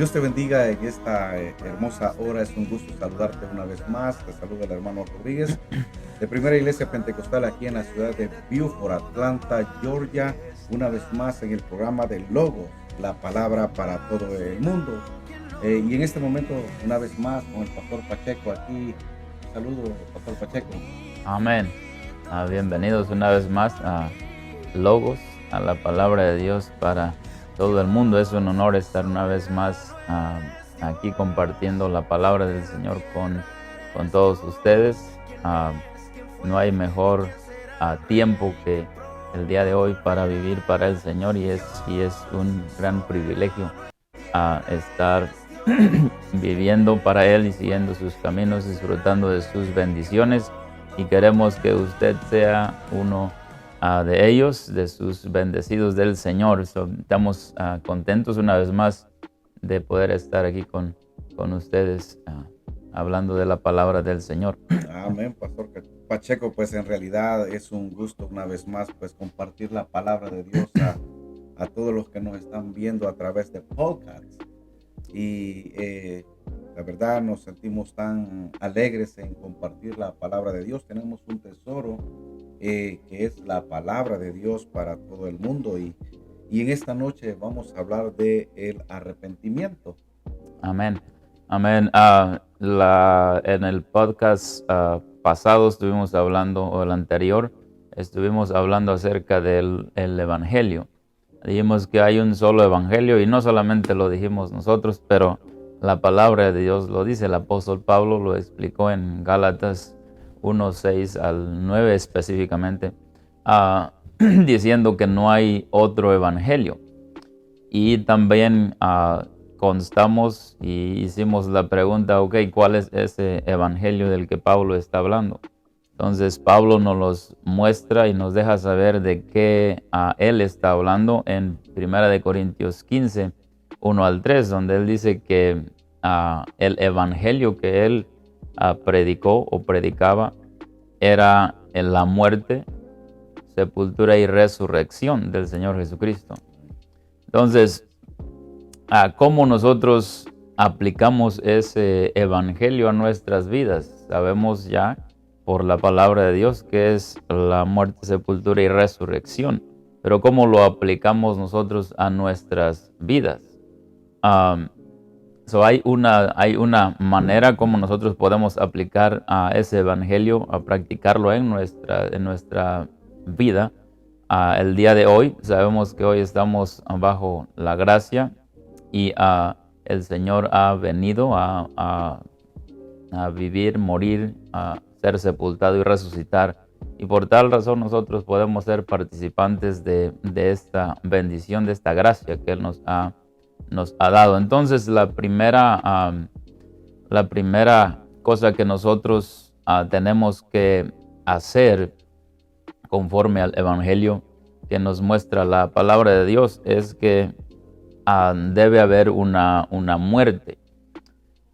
Dios te bendiga en esta hermosa hora. Es un gusto saludarte una vez más. Te saluda el hermano Rodríguez de Primera Iglesia Pentecostal aquí en la ciudad de Beaufort, Atlanta, Georgia. Una vez más en el programa de Logos, la palabra para todo el mundo. Y en este momento, una vez más, con el pastor Pacheco aquí. Saludo, pastor Pacheco. Amén. Bienvenidos una vez más a Logos, a la palabra de Dios para todo el mundo. Es un honor estar una vez más aquí compartiendo la palabra del Señor con todos ustedes. No hay mejor tiempo que el día de hoy para vivir para el Señor y es un gran privilegio estar viviendo para Él y siguiendo sus caminos, disfrutando de sus bendiciones. Y queremos que usted sea uno de ellos, de sus bendecidos del Señor. Estamos contentos una vez más de poder estar aquí con ustedes hablando de la palabra del Señor. Amén, pastor Pacheco. Pues en realidad es un gusto una vez más pues compartir la palabra de Dios a todos los que nos están viendo a través de podcasts. Y la verdad nos sentimos tan alegres en compartir la palabra de Dios. Tenemos un tesoro que es la palabra de Dios para todo el mundo. Y en esta noche vamos a hablar de el arrepentimiento. Amén. Amén. En el podcast pasado estuvimos hablando, o el anterior, estuvimos hablando acerca del Evangelio. Dijimos que hay un solo Evangelio y no solamente lo dijimos nosotros, pero la palabra de Dios lo dice. El apóstol Pablo lo explicó en Gálatas 1, 6 al 9 específicamente, diciendo que no hay otro Evangelio. Y también constamos y hicimos la pregunta, ok, ¿cuál es ese evangelio del que Pablo está hablando? Entonces Pablo nos los muestra y nos deja saber de qué él está hablando en 1 Corintios 15, 1 al 3, donde él dice que el evangelio que él predicó o predicaba era en la muerte, sepultura y resurrección del Señor Jesucristo. Entonces, ¿cómo nosotros aplicamos ese evangelio a nuestras vidas? Sabemos ya por la palabra de Dios que es la muerte, sepultura y resurrección, pero ¿cómo lo aplicamos nosotros a nuestras vidas? Hay una manera como nosotros podemos aplicar a ese evangelio, a practicarlo en nuestra vida. El día de hoy, sabemos que hoy estamos bajo la gracia y el Señor ha venido a vivir, morir, a ser sepultado y resucitar. Y por tal razón nosotros podemos ser participantes de esta bendición, de esta gracia que Él nos ha dado. Entonces la primera cosa que nosotros tenemos que hacer conforme al evangelio que nos muestra la palabra de Dios es que debe haber una muerte.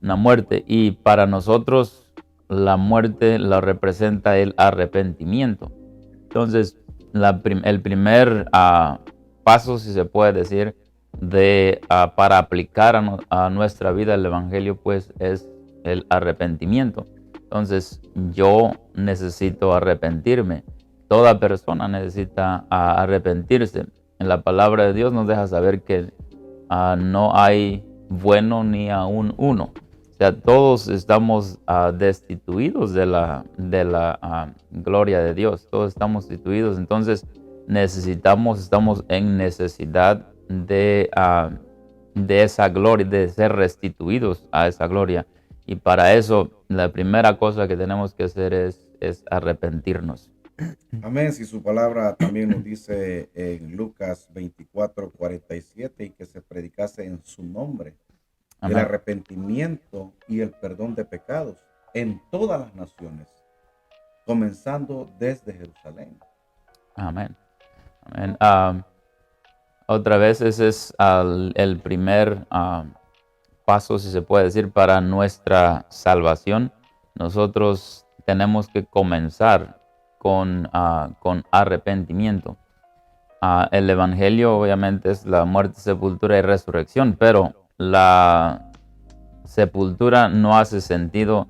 Una muerte. Y para nosotros la muerte la representa el arrepentimiento. Entonces, el primer paso, si se puede decir, para aplicar a nuestra vida el evangelio, pues es el arrepentimiento. Entonces, yo necesito arrepentirme. Toda persona necesita arrepentirse. En la palabra de Dios nos deja saber que no hay bueno ni aún uno. O sea, todos estamos destituidos de la gloria de Dios. Todos estamos destituidos. Entonces estamos en necesidad de esa gloria, de ser restituidos a esa gloria. Y para eso, la primera cosa que tenemos que hacer es arrepentirnos. Amén. Si su palabra también nos dice en Lucas 24:47 y que se predicase en su nombre el Amén. arrepentimiento y el perdón de pecados en todas las naciones, comenzando desde Jerusalén. Amén. Amén. Otra vez ese es el primer paso, si se puede decir, para nuestra salvación. Nosotros tenemos que comenzar con arrepentimiento. El evangelio obviamente es la muerte, sepultura y resurrección, pero la sepultura no hace sentido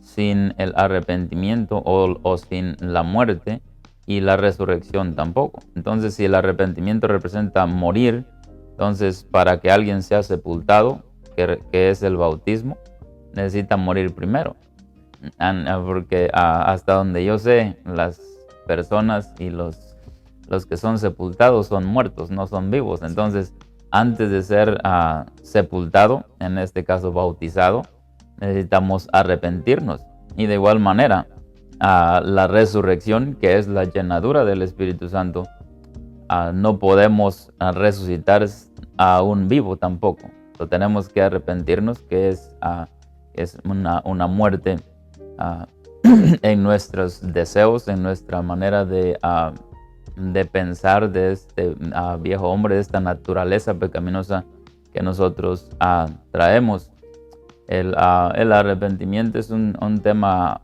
sin el arrepentimiento o sin la muerte, y la resurrección tampoco. Entonces, si el arrepentimiento representa morir, entonces para que alguien sea sepultado, que es el bautismo, necesita morir primero. Porque hasta donde yo sé, las personas y los que son sepultados son muertos, no son vivos. Entonces, antes de ser sepultado, en este caso bautizado, necesitamos arrepentirnos. Y de igual manera, la resurrección, que es la llenadura del Espíritu Santo, no podemos resucitar a un vivo tampoco. So, tenemos que arrepentirnos, que es una muerte en nuestros deseos, en nuestra manera de pensar, de este viejo hombre, de esta naturaleza pecaminosa que nosotros traemos. El arrepentimiento es un tema,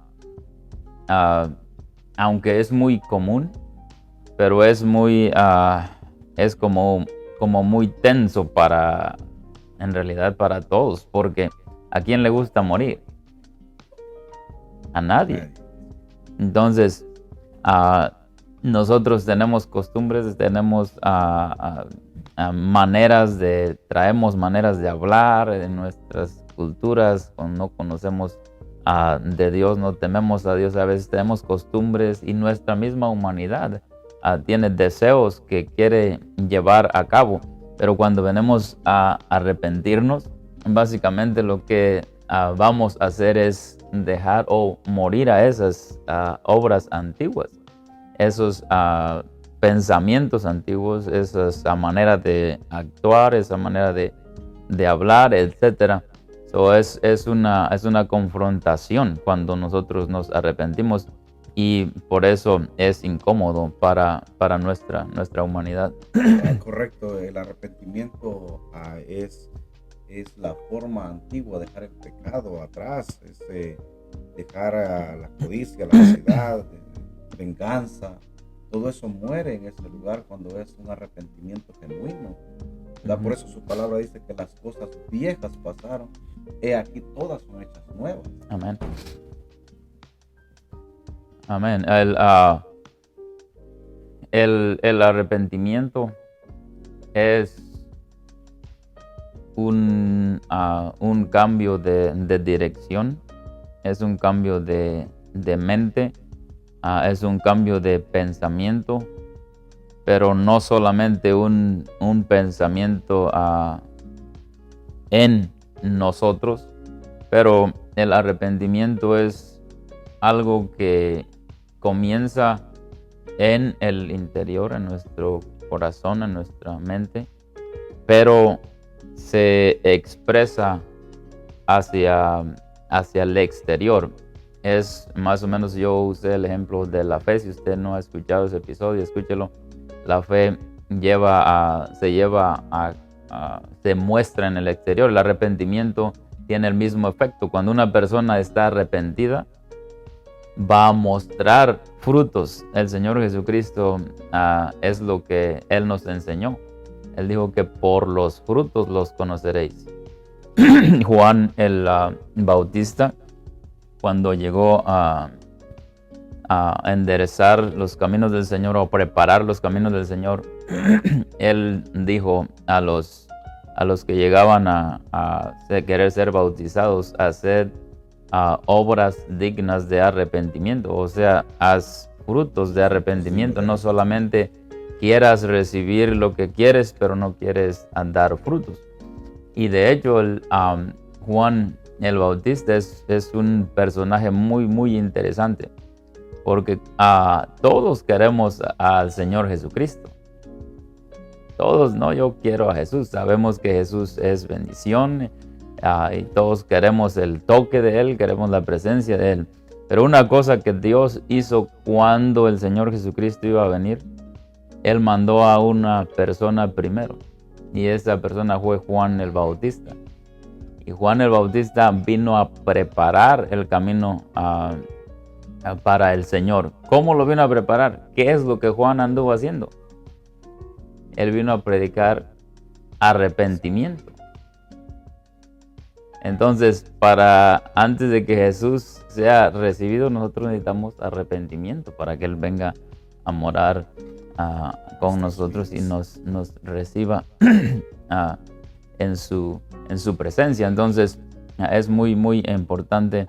aunque es muy común, pero es como muy tenso en realidad para todos, porque ¿a quién le gusta morir? A nadie. Entonces, nosotros tenemos costumbres, tenemos traemos maneras de hablar en nuestras culturas, cuando no conocemos de Dios, no tememos a Dios, a veces tenemos costumbres, y nuestra misma humanidad tiene deseos que quiere llevar a cabo, pero cuando venimos a arrepentirnos, básicamente lo que vamos a hacer es dejar o morir a esas obras antiguas, esos pensamientos antiguos, esa manera de actuar, esa manera de hablar, etcétera. So es una confrontación cuando nosotros nos arrepentimos, y por eso es incómodo para nuestra humanidad. Correcto, el arrepentimiento es la forma antigua de dejar el pecado atrás, es dejar la codicia, la ansiedad, venganza. Todo eso muere en ese lugar cuando es un arrepentimiento genuino. ¿Verdad? Por eso su palabra dice que las cosas viejas pasaron, aquí todas son hechas nuevas. Amén. Amén. El arrepentimiento es un cambio de dirección, es un cambio de mente, es un cambio de pensamiento, pero no solamente un pensamiento en nosotros, pero el arrepentimiento es algo que comienza en el interior, en nuestro corazón, en nuestra mente, pero se expresa hacia el exterior. Es más o menos, yo usé el ejemplo de la fe. Si usted no ha escuchado ese episodio, escúchelo. La fe se muestra en el exterior. El arrepentimiento tiene el mismo efecto. Cuando una persona está arrepentida, va a mostrar frutos. El Señor Jesucristo es lo que Él nos enseñó. Él dijo que por los frutos los conoceréis. Juan el Bautista, cuando llegó a enderezar los caminos del Señor, o preparar los caminos del Señor, Él dijo a los que llegaban a querer ser bautizados: haced obras dignas de arrepentimiento. O sea, haz frutos de arrepentimiento. No solamente quieras recibir lo que quieres, pero no quieres dar frutos. Y de hecho, Juan el Bautista es un personaje muy, muy interesante, porque todos queremos al Señor Jesucristo. Todos, no, yo quiero a Jesús. Sabemos que Jesús es bendición, y todos queremos el toque de Él, queremos la presencia de Él. Pero una cosa que Dios hizo cuando el Señor Jesucristo iba a venir, Él mandó a una persona primero, y esa persona fue Juan el Bautista. Y Juan el Bautista vino a preparar el camino para el Señor. ¿Cómo lo vino a preparar? ¿Qué es lo que Juan anduvo haciendo? Él vino a predicar arrepentimiento. Entonces, antes de que Jesús sea recibido, nosotros necesitamos arrepentimiento para que Él venga a morar con nosotros y nos reciba en su presencia. Entonces, es muy, muy importante,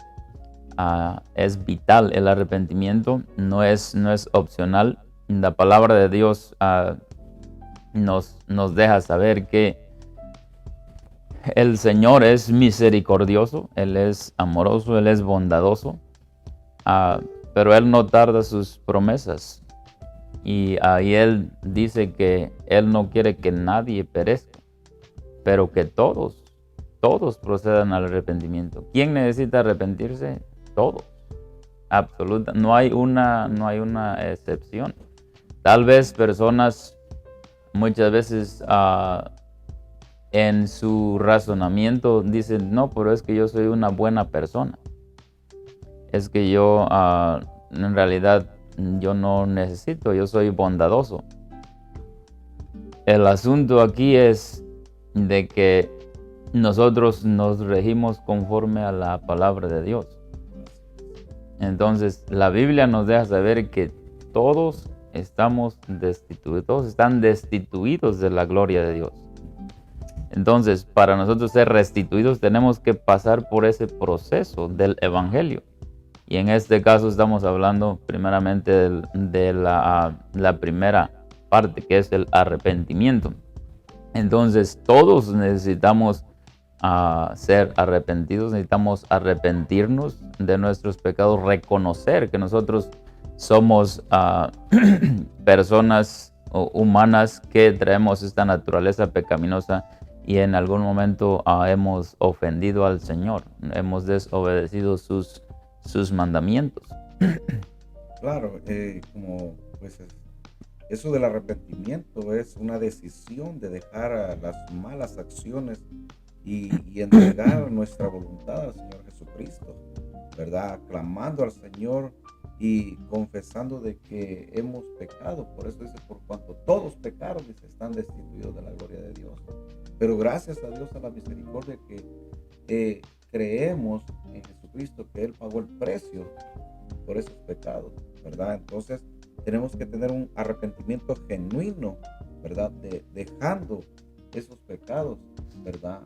es vital el arrepentimiento, no es opcional. La palabra de Dios nos deja saber que el Señor es misericordioso, Él es amoroso, Él es bondadoso, pero Él no tarda sus promesas. Y ahí Él dice que Él no quiere que nadie perezca, pero que todos procedan al arrepentimiento. ¿Quién necesita arrepentirse? Todos. Absoluta. No hay una excepción. Tal vez personas muchas veces en su razonamiento dicen, no, pero es que yo soy una buena persona. Es que yo en realidad yo no necesito, yo soy bondadoso. El asunto aquí es de que nosotros nos regimos conforme a la palabra de Dios. Entonces, la Biblia nos deja saber que todos estamos destituidos, todos están destituidos de la gloria de Dios. Entonces, para nosotros ser restituidos tenemos que pasar por ese proceso del evangelio. Y en este caso estamos hablando primeramente de la primera parte, que es el arrepentimiento. Entonces, todos necesitamos ser arrepentidos, necesitamos arrepentirnos de nuestros pecados, reconocer que nosotros somos personas humanas que traemos esta naturaleza pecaminosa y en algún momento hemos ofendido al Señor, hemos desobedecido sus mandamientos. Claro, como pues eso del arrepentimiento es una decisión de dejar las malas acciones y entregar nuestra voluntad al Señor Jesucristo, ¿verdad? Clamando al Señor y confesando de que hemos pecado. Por eso dice, por cuanto todos pecaron y se están destituidos de la gloria de Dios. Pero gracias a Dios, a la misericordia, que creemos en Jesucristo, que Él pagó el precio por esos pecados, ¿verdad? Entonces tenemos que tener un arrepentimiento genuino, ¿verdad? Dejando esos pecados, ¿verdad?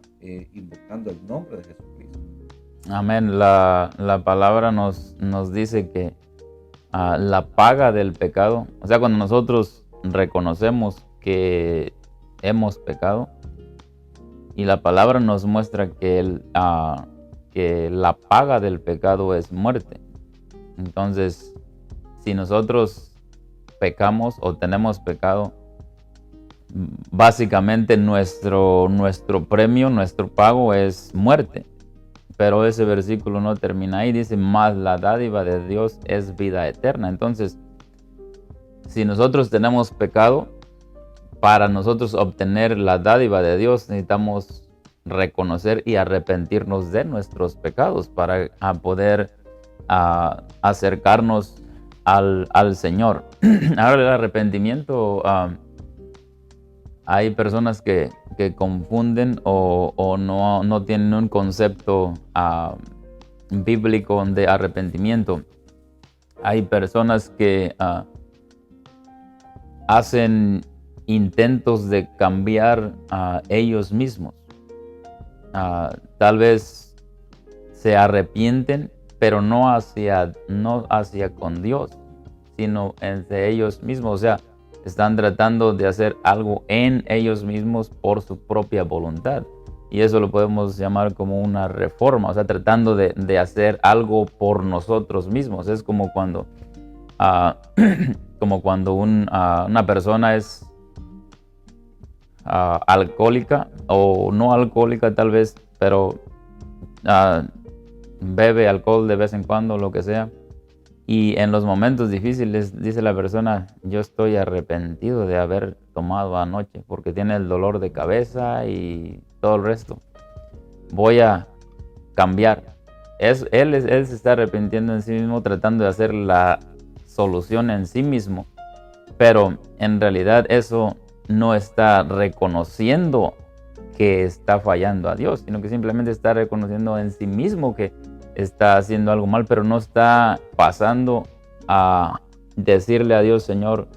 Invocando el nombre de Jesucristo. Amén. La palabra nos dice que la paga del pecado, o sea, cuando nosotros reconocemos que hemos pecado, y la palabra nos muestra que la paga del pecado es muerte. Entonces, si nosotros pecamos o tenemos pecado, básicamente nuestro premio, nuestro pago es muerte. Pero ese versículo no termina ahí, dice, más la dádiva de Dios es vida eterna. Entonces, si nosotros tenemos pecado, para nosotros obtener la dádiva de Dios necesitamos reconocer y arrepentirnos de nuestros pecados para poder acercarnos al Señor. Ahora el arrepentimiento, hay personas que confunden o no tienen un concepto bíblico de arrepentimiento. Hay personas que hacen intentos de cambiar a ellos mismos. Tal vez se arrepienten, pero no hacia con Dios, sino entre ellos mismos. O sea, están tratando de hacer algo en ellos mismos por su propia voluntad. Y eso lo podemos llamar como una reforma, o sea, tratando de hacer algo por nosotros mismos. Es como cuando, una persona es alcohólica o no alcohólica tal vez, pero bebe alcohol de vez en cuando, lo que sea. Y en los momentos difíciles dice la persona, yo estoy arrepentido de haber tomado anoche porque tiene el dolor de cabeza y todo el resto. Voy a cambiar. Él se está arrepintiendo en sí mismo, tratando de hacer la solución en sí mismo. Pero en realidad eso no está reconociendo que está fallando a Dios, sino que simplemente está reconociendo en sí mismo que está haciendo algo mal, pero no está pasando a decirle a Dios, Señor,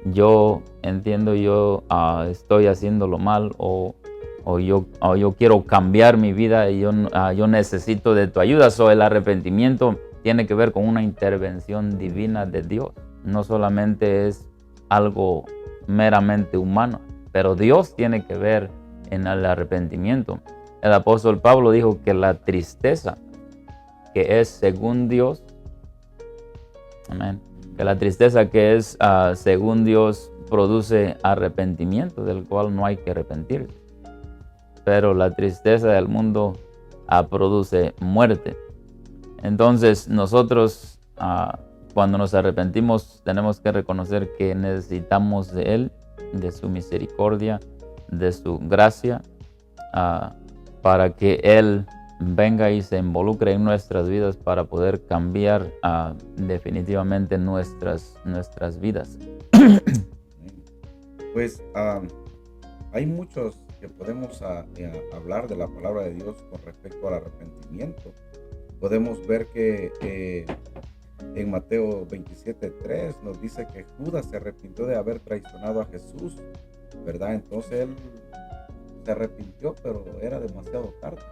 yo entiendo, yo estoy haciéndolo mal, o yo quiero cambiar mi vida y yo necesito de tu ayuda. El arrepentimiento tiene que ver con una intervención divina de Dios. No solamente es algo meramente humano, pero Dios tiene que ver en el arrepentimiento. El apóstol Pablo dijo que la tristeza que es según Dios, amén, que la tristeza que es según Dios produce arrepentimiento, del cual no hay que arrepentirse. Pero la tristeza del mundo produce muerte. Entonces nosotros cuando nos arrepentimos tenemos que reconocer que necesitamos de Él, de su misericordia, de su gracia, para que Él venga y se involucre en nuestras vidas para poder cambiar definitivamente nuestras vidas. Pues hay muchos que podemos hablar de la palabra de Dios con respecto al arrepentimiento. Podemos ver que en Mateo 27:3 nos dice que Judas se arrepintió de haber traicionado a Jesús, ¿verdad? Entonces él se arrepintió, pero era demasiado tarde,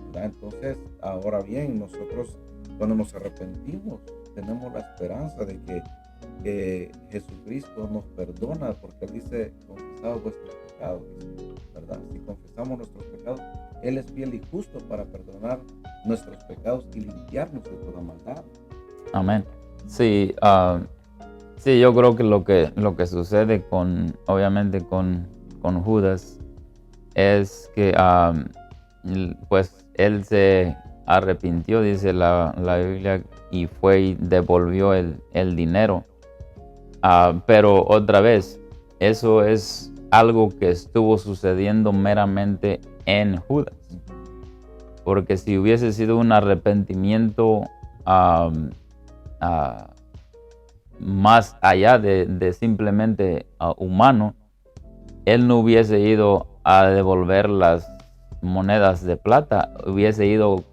¿verdad? Entonces, ahora bien, nosotros cuando nos arrepentimos tenemos la esperanza de que Jesucristo nos perdona, porque Él dice, confesad vuestros pecados, ¿verdad? Si confesamos nuestros pecados, Él es fiel y justo para perdonar nuestros pecados y limpiarnos de toda maldad. Amén. Sí, sí, yo creo que lo que sucede obviamente con Judas es que pues él se arrepintió, dice la Biblia, y fue y devolvió el dinero. Pero otra vez, eso es algo que estuvo sucediendo meramente en Judas. Porque si hubiese sido un arrepentimiento más allá de simplemente humano, él no hubiese ido a devolver las monedas de plata, hubiese ido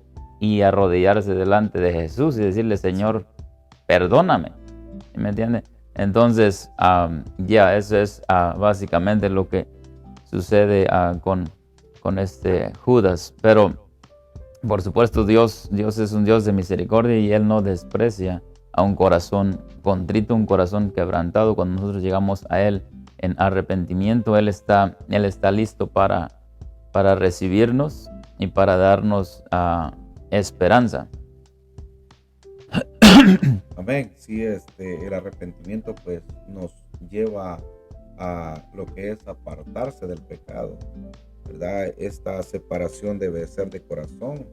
y arrodillarse delante de Jesús y decirle, Señor, perdóname. ¿Me entiende? Entonces, eso es básicamente lo que sucede con este Judas. Pero, por supuesto, Dios es un Dios de misericordia y Él no desprecia a un corazón contrito, un corazón quebrantado. Cuando nosotros llegamos a Él en arrepentimiento, Él está listo para recibirnos y para darnos esperanza. Amén. Sí, el arrepentimiento pues nos lleva a lo que es apartarse del pecado, ¿verdad? Esta separación debe ser de corazón,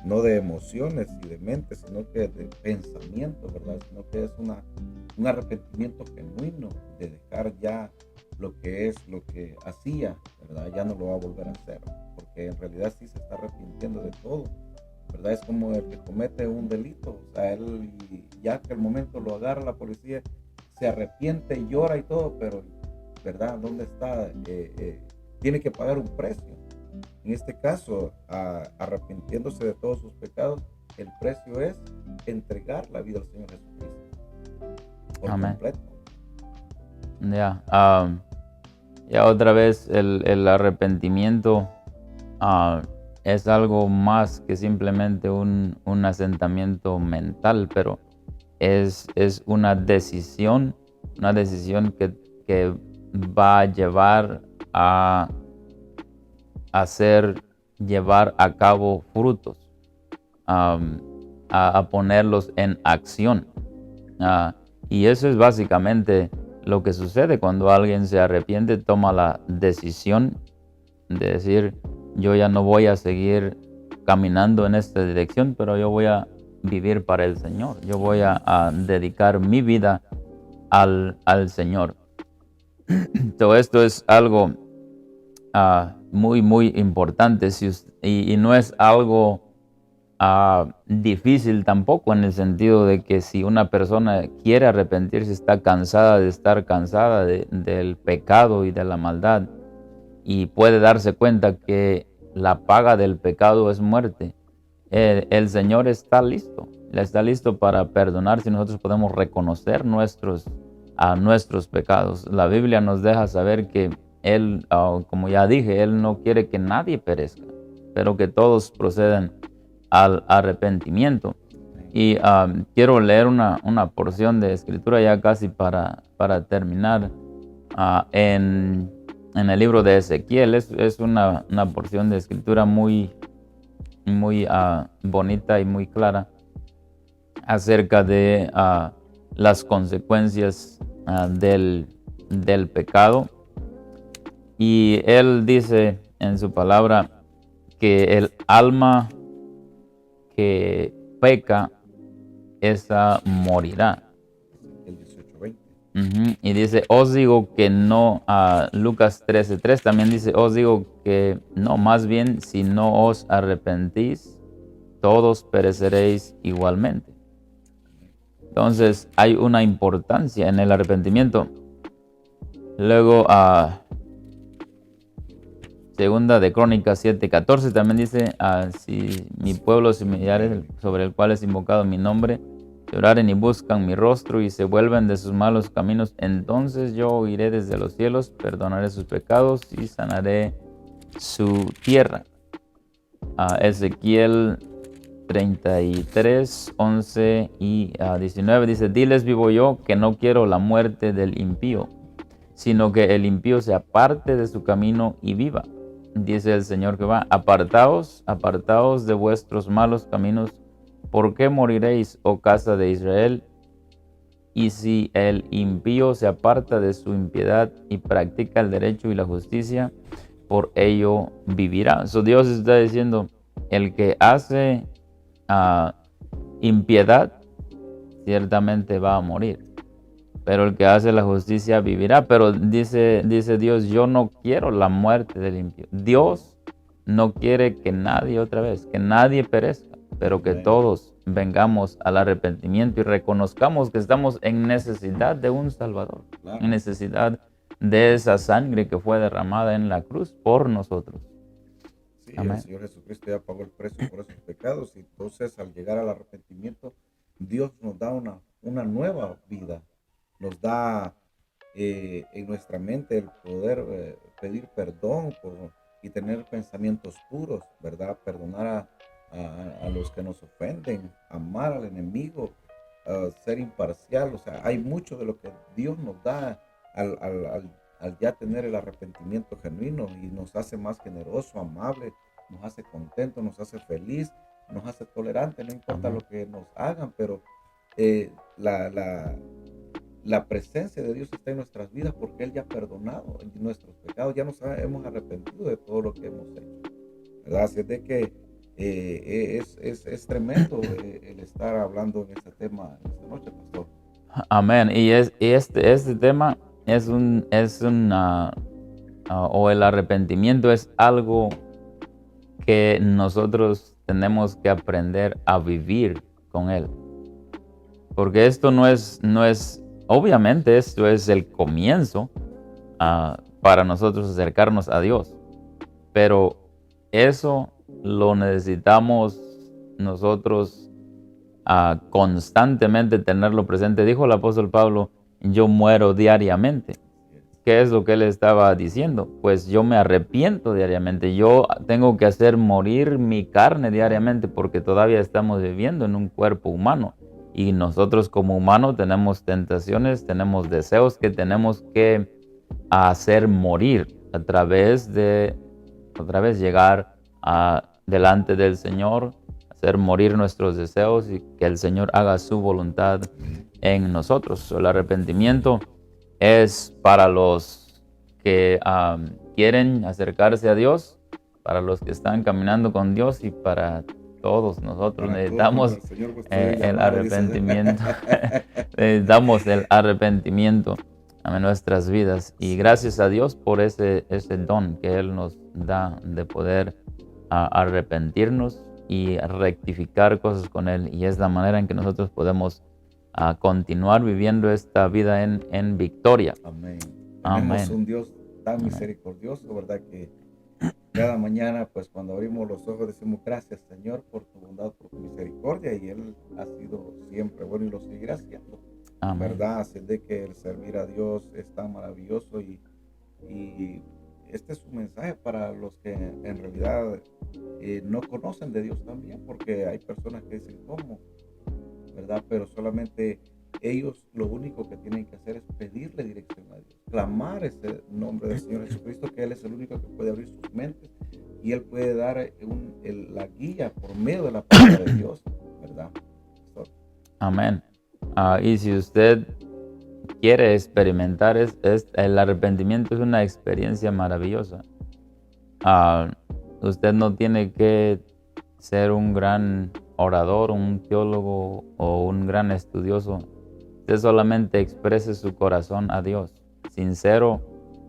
no de emociones y de mente, sino que de pensamiento, ¿verdad? Sino que es un arrepentimiento genuino de dejar ya lo que hacía, ¿verdad? Ya no lo va a volver a hacer, porque en realidad sí se está arrepintiendo de todo, ¿verdad? Es como el que comete un delito, o sea, él ya que el momento lo agarra la policía, se arrepiente, llora y todo, pero, ¿verdad? ¿Dónde está? Tiene que pagar un precio. En este caso, arrepintiéndose de todos sus pecados, el precio es entregar la vida al Señor Jesucristo por Amén. completo. Ya otra vez el arrepentimiento es algo más que simplemente un asentamiento mental, pero es una decisión que va a llevar a llevar a cabo frutos, a ponerlos en acción. Y eso es básicamente lo que sucede cuando alguien se arrepiente, toma la decisión de decir, yo ya no voy a seguir caminando en esta dirección, pero yo voy a vivir para el Señor. Yo voy a dedicar mi vida al Señor. Todo esto es algo muy, muy importante y no es algo difícil tampoco, en el sentido de que si una persona quiere arrepentirse, está cansada de estar cansada del pecado y de la maldad, y puede darse cuenta que la paga del pecado es muerte, el Señor está listo para perdonar si nosotros podemos reconocer nuestros pecados. La Biblia nos deja saber que Él, como ya dije, Él no quiere que nadie perezca, pero que todos procedan al arrepentimiento. Y quiero leer una porción de escritura ya casi para terminar en el libro de Ezequiel. Es una porción de escritura muy bonita y muy clara acerca de las consecuencias del pecado. Y él dice en su palabra que el alma que peca, esa morirá. El 18:20. Y dice, os digo que no, Lucas 13:3 también dice, os digo que no, más bien si no os arrepentís, todos pereceréis igualmente. Entonces hay una importancia en el arrepentimiento. Luego, Segunda de Crónicas 7:14 también dice, si mi pueblo similar sobre el cual es invocado mi nombre, lloraren y buscan mi rostro y se vuelven de sus malos caminos, entonces yo oiré desde los cielos, perdonaré sus pecados y sanaré su tierra. Ezequiel 33, 11 y 19 dice, diles vivo yo que no quiero la muerte del impío, sino que el impío se aparte de su camino y viva. Dice el Señor Jehová, apartaos de vuestros malos caminos. ¿Por qué moriréis, oh casa de Israel? Y si el impío se aparta de su impiedad y practica el derecho y la justicia, por ello vivirá. Dios está diciendo, el que hace impiedad, ciertamente va a morir. Pero el que hace la justicia vivirá. Pero dice Dios, yo no quiero la muerte del impío. Dios no quiere que nadie que nadie perezca, pero que todos vengamos al arrepentimiento y reconozcamos que estamos en necesidad de un Salvador, en necesidad de esa sangre que fue derramada en la cruz por nosotros. Sí, amén. El Señor Jesucristo ya pagó el precio por esos pecados y entonces al llegar al arrepentimiento, Dios nos da una nueva vida. Nos da en nuestra mente el poder pedir perdón y tener pensamientos puros, ¿verdad? Perdonar a los que nos ofenden, amar al enemigo, ser imparcial. O sea, hay mucho de lo que Dios nos da al ya tener el arrepentimiento genuino y nos hace más generoso, amable, nos hace contento, nos hace feliz, nos hace tolerante, no importa lo que nos hagan, pero la presencia de Dios está en nuestras vidas porque Él ya ha perdonado nuestros pecados, ya nos hemos arrepentido de todo lo que hemos hecho, ¿verdad? Así es de que es tremendo el estar hablando en este tema esta noche, pastor. Amén. Y este tema o el arrepentimiento es algo que nosotros tenemos que aprender a vivir con Él. Porque esto no es obviamente esto es el comienzo para nosotros acercarnos a Dios, pero eso lo necesitamos nosotros constantemente tenerlo presente. Dijo el apóstol Pablo, yo muero diariamente. ¿Qué es lo que él estaba diciendo? Pues yo me arrepiento diariamente, yo tengo que hacer morir mi carne diariamente porque todavía estamos viviendo en un cuerpo humano. Y nosotros como humanos tenemos tentaciones, tenemos deseos que tenemos que hacer morir a través de llegar delante del Señor, hacer morir nuestros deseos y que el Señor haga su voluntad en nosotros. El arrepentimiento es para los que quieren acercarse a Dios, para los que están caminando con Dios y para todos nosotros necesitamos el arrepentimiento. Necesitamos el arrepentimiento en nuestras vidas. Y gracias a Dios por ese don que Él nos da de poder arrepentirnos y rectificar cosas con Él. Y es la manera en que nosotros podemos continuar viviendo esta vida en victoria. Amén. Amén. Tenemos un Dios tan Amén. misericordioso, ¿verdad? Que cada mañana, pues cuando abrimos los ojos, decimos gracias, Señor, por tu bondad, por tu misericordia, y Él ha sido siempre bueno y lo seguirá siendo, Amén. ¿verdad? Así de que el servir a Dios es tan maravilloso y este es un mensaje para los que en realidad no conocen de Dios también, porque hay personas que dicen, ¿cómo? ¿Verdad? Pero solamente ellos lo único que tienen que hacer es pedirle dirección a Dios, clamar ese nombre del Señor Jesucristo, que Él es el único que puede abrir sus mentes y Él puede dar la guía por medio de la palabra de Dios, ¿verdad? Amén. Y si usted quiere experimentar, el arrepentimiento es una experiencia maravillosa. Usted no tiene que ser un gran orador, un teólogo o un gran estudioso. Usted solamente exprese su corazón a Dios, sincero,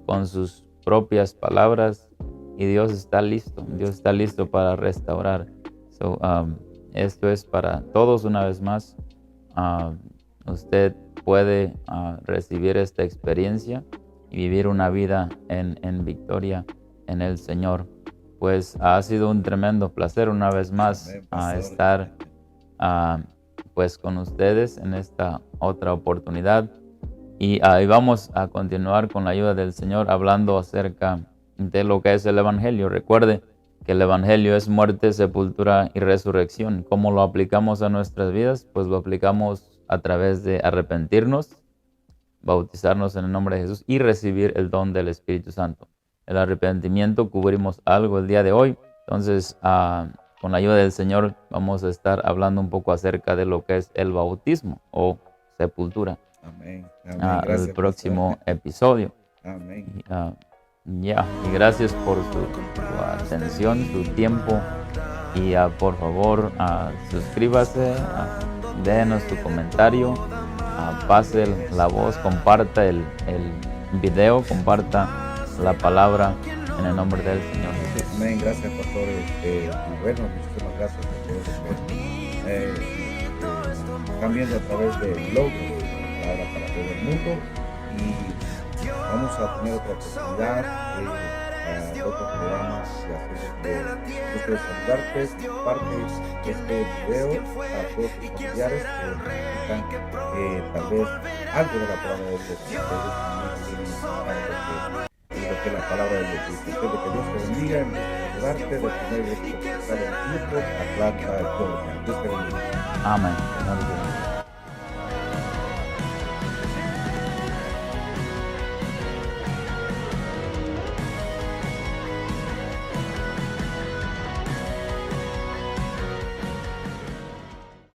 con sus propias palabras, y Dios está listo. Dios está listo para restaurar. Esto es para todos una vez más. Usted puede recibir esta experiencia y vivir una vida en victoria en el Señor. Pues ha sido un tremendo placer una vez más estar pues con ustedes en esta otra oportunidad, y vamos a continuar con la ayuda del Señor hablando acerca de lo que es el Evangelio. Recuerde que el Evangelio es muerte, sepultura y resurrección. ¿Cómo lo aplicamos a nuestras vidas? Pues lo aplicamos a través de arrepentirnos, bautizarnos en el nombre de Jesús y recibir el don del Espíritu Santo. El arrepentimiento cubrimos algo el día de hoy. Entonces, con la ayuda del Señor vamos a estar hablando un poco acerca de lo que es el bautismo o sepultura. Amén. Amén. Gracias, el próximo episodio. Amén. Y gracias por su atención, su tiempo, y por favor suscríbase, déjenos su comentario, pase la voz, comparta el video, comparta la palabra en el nombre del Señor Jesús. Amén. Gracias, pastor. Bueno, muchísimas gracias a todos los que están viendo a través de Logos, la palabra para todo el mundo, y vamos a tener otra oportunidad para otro programa de gusto de saludarte. Comparte este video a todos tus familiares que necesitan tal vez algo de la palabra de Dios. Lo que la palabra de Dios dice. Que Dios te bendiga, en saludarte, de poner este en YouTube, Atlanta, Georgia. Dios te bendiga. Amén.